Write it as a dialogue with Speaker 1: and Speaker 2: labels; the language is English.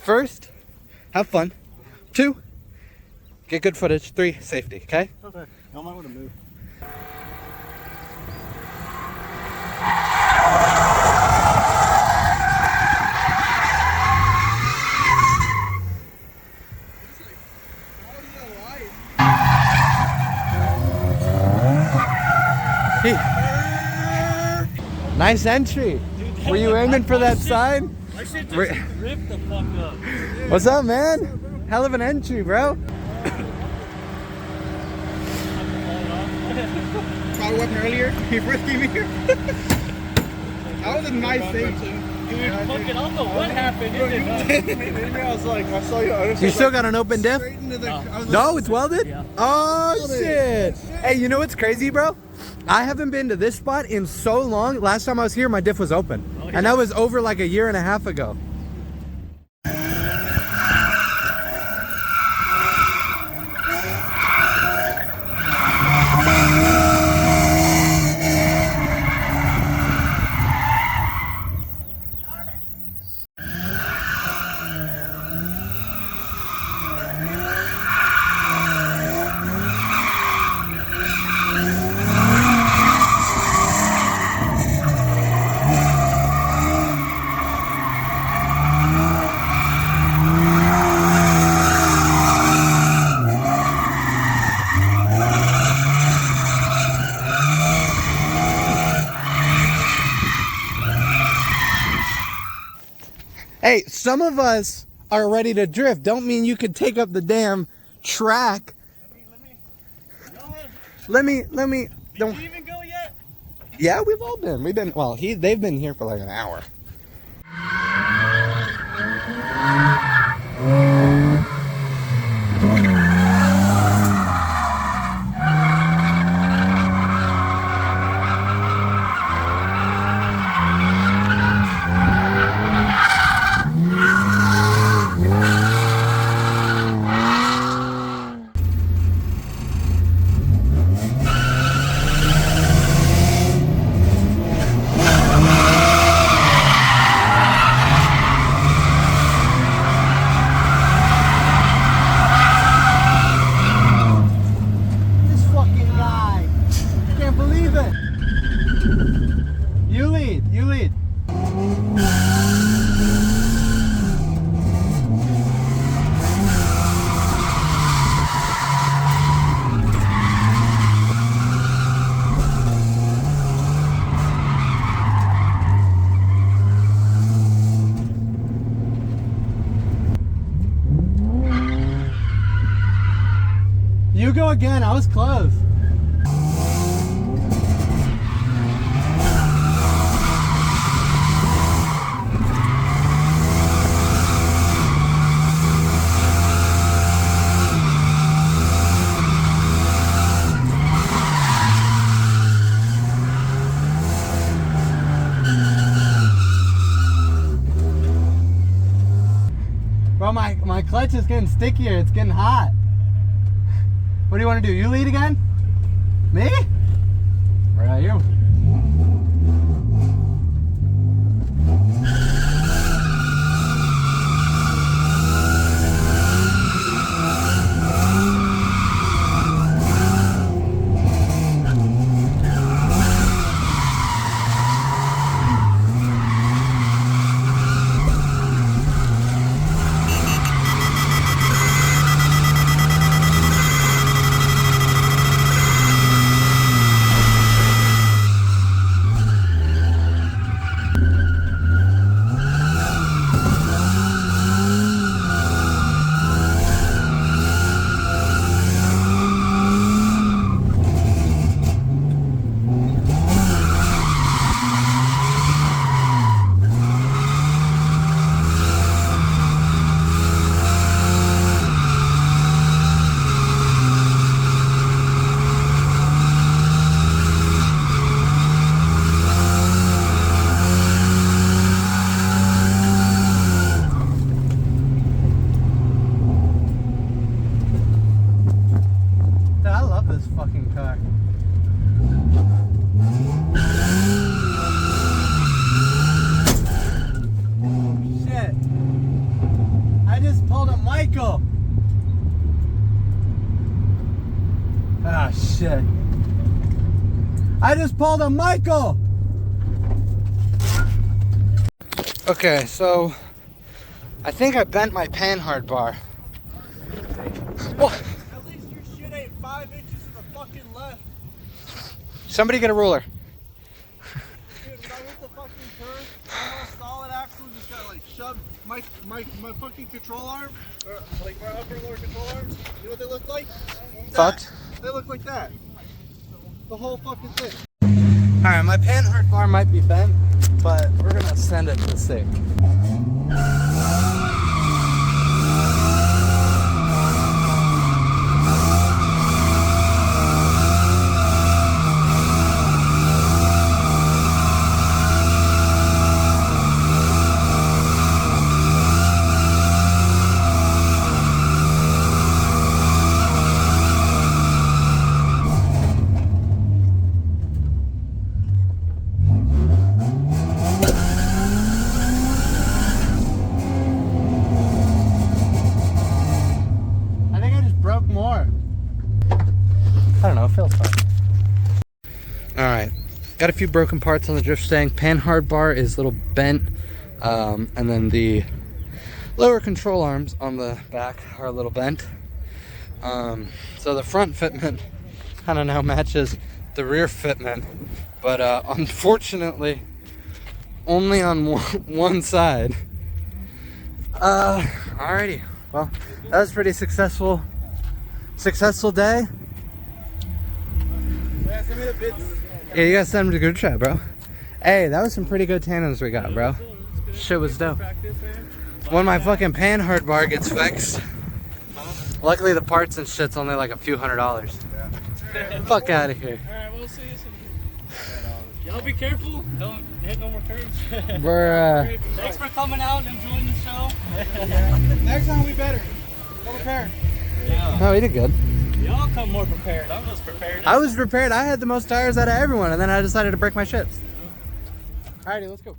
Speaker 1: First, have fun. 2, get good footage. 3, safety, okay?
Speaker 2: Okay. Y'all might want to move.
Speaker 1: Nice entry.
Speaker 3: Dude,
Speaker 1: Were you aiming for that sign?
Speaker 3: I should just rip the fuck up.
Speaker 1: What's up, man? Hell of an entry, bro.
Speaker 2: Saw a weapon earlier. He first came here. That was a nice save.
Speaker 3: Dude, fucking, I don't know what happened.
Speaker 2: I was like, I saw you.
Speaker 1: You still got an open diff?
Speaker 2: No.
Speaker 1: No, it's welded?
Speaker 3: Yeah.
Speaker 1: Oh, shit. Hey, you know what's crazy, bro? I haven't been to this spot in so long. Last time I was here, my diff was open.
Speaker 3: Oh, yeah.
Speaker 1: And that was over like a year and a half ago. Hey, some of us are ready to drift. Don't mean you could take up the damn track. Let me.
Speaker 3: Did you even go yet?
Speaker 1: Yeah, we've all been. Well, they've been here for like an hour. You lead. You go again, I was close. Bro, my clutch is getting stickier, it's getting hot. What do you want to do? You lead again? Me? Where are you? just pulled a Michael. Ah, shit. I just pulled a Michael. Okay, so I think I bent my panhard bar. What?
Speaker 2: At least your shit ain't 5 inches to the fucking left.
Speaker 1: Somebody get a ruler.
Speaker 2: Dude, when I hit the fucking curve, I'm on a solid axle, just got like shoved. My fucking control arm, or like my upper and lower control arms, you know what they look like?
Speaker 1: Fucked.
Speaker 2: They look like that. The whole fucking thing.
Speaker 1: Alright, my panhard bar might be bent, but we're gonna send it to SICK. More. I don't know, it feels fine. Alright, got a few broken parts on the drift stang. Panhard bar is a little bent, and then the lower control arms on the back are a little bent. So the front fitment kind of now matches the rear fitment, but unfortunately only on one side. Alrighty, well, that was pretty successful day.
Speaker 2: Yeah, send me the bits.
Speaker 1: Yeah, you gotta send them to group chat, bro. Hey, that was some pretty good tandems we got, bro. Shit was dope. When my fucking panhard bar gets fixed, luckily the parts and shit's only like a few $100.
Speaker 2: Yeah.
Speaker 1: Fuck out of here.
Speaker 3: Alright, we'll see you soon. Y'all be careful. Don't hit no more curves.
Speaker 1: We're
Speaker 3: Thanks for coming out and enjoying the show.
Speaker 2: Next time we better. Go prepared.
Speaker 3: Yeah.
Speaker 1: no, we did good.
Speaker 3: Y'all come more prepared. I'm just prepared.
Speaker 1: I was prepared. I had the most tires out of everyone, and then I decided to break my shits. Alrighty, let's go.